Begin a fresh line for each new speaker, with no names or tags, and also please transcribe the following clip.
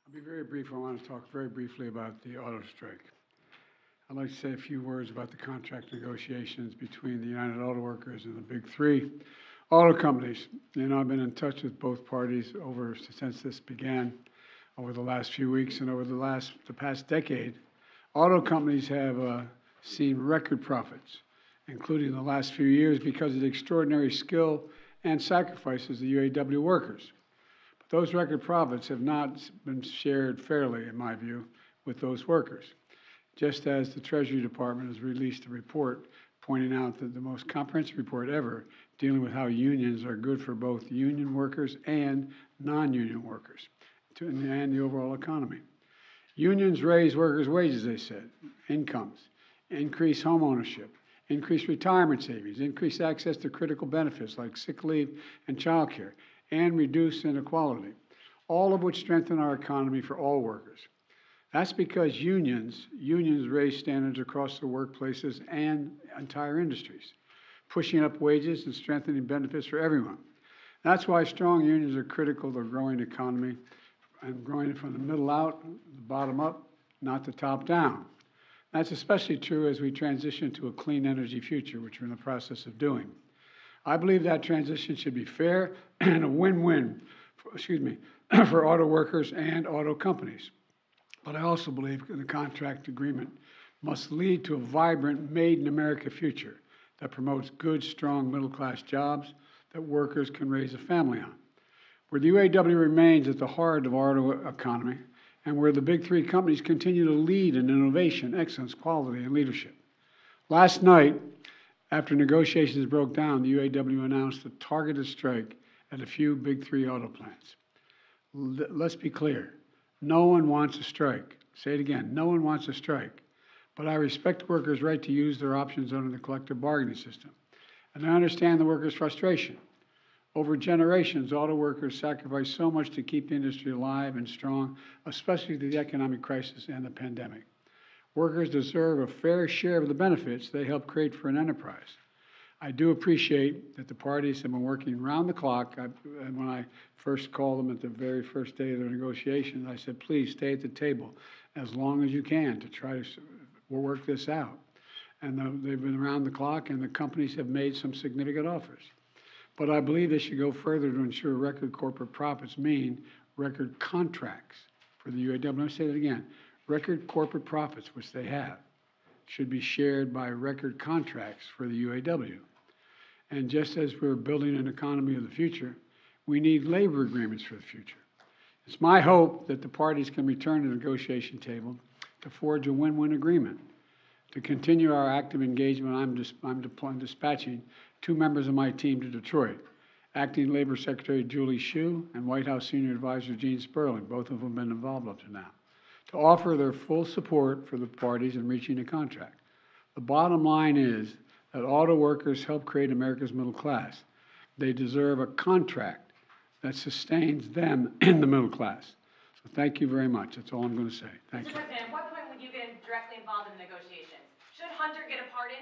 I'll be very brief. I want to talk very briefly about the auto strike. I'd like to say a few words about the contract negotiations between the United Auto Workers and the big three auto companies. I've been in touch with both parties since this began over the last few weeks and over the past decade. Auto companies have seen record profits, including the last few years, because of the extraordinary skill and sacrifices of the UAW workers. But those record profits have not been shared fairly, in my view, with those workers. Just as the Treasury Department has released a report pointing out that the most comprehensive report ever dealing with how unions are good for both union workers and non-union workers and the overall economy. Unions raise workers' wages, they said, incomes, increase home ownership, increase retirement savings, increase access to critical benefits like sick leave and child care, and reduce inequality, all of which strengthen our economy for all workers. That's because unions raise standards across the workplaces and entire industries, pushing up wages and strengthening benefits for everyone. That's why strong unions are critical to a growing economy and growing it from the middle out, the bottom up, not the top down. That's especially true as we transition to a clean energy future, which we're in the process of doing. I believe that transition should be fair and a win-win, for auto workers and auto companies. But I also believe the contract agreement must lead to a vibrant, made-in-America future that promotes good, strong, middle-class jobs that workers can raise a family on. Where the UAW remains at the heart of our auto economy, and where the big three companies continue to lead in innovation, excellence, quality, and leadership. Last night, after negotiations broke down, the UAW announced a targeted strike at a few big three auto plants. Let's be clear. No one wants a strike. Say it again. No one wants a strike. But I respect workers' right to use their options under the collective bargaining system. And I understand the workers' frustration. Over generations, auto workers sacrificed so much to keep the industry alive and strong, especially through the economic crisis and the pandemic. Workers deserve a fair share of the benefits they helped create for an enterprise. I do appreciate that the parties have been working around the clock. And when I first called them at the very first day of the negotiations, I said, please stay at the table as long as you can to try to work this out. And they've been around the clock, and the companies have made some significant offers. But I believe they should go further to ensure record corporate profits mean record contracts for the UAW. Let me say that again. Record corporate profits, which they have, should be shared by record contracts for the UAW. And just as we're building an economy of the future, we need labor agreements for the future. It's my hope that the parties can return to the negotiation table to forge a win-win agreement. To continue our active engagement, I'm dispatching 2 members of my team to Detroit, Acting Labor Secretary Julie Hsu and White House Senior Advisor Gene Sperling, both of them have been involved up to now, to offer their full support for the parties in reaching a contract. The bottom line is that auto workers help create America's middle class. They deserve a contract that sustains them in the middle class. So thank you very much. That's all I'm going to say. Thank you.
Mr. President, at what point would you get directly involved in the negotiations? Should Hunter get a pardon?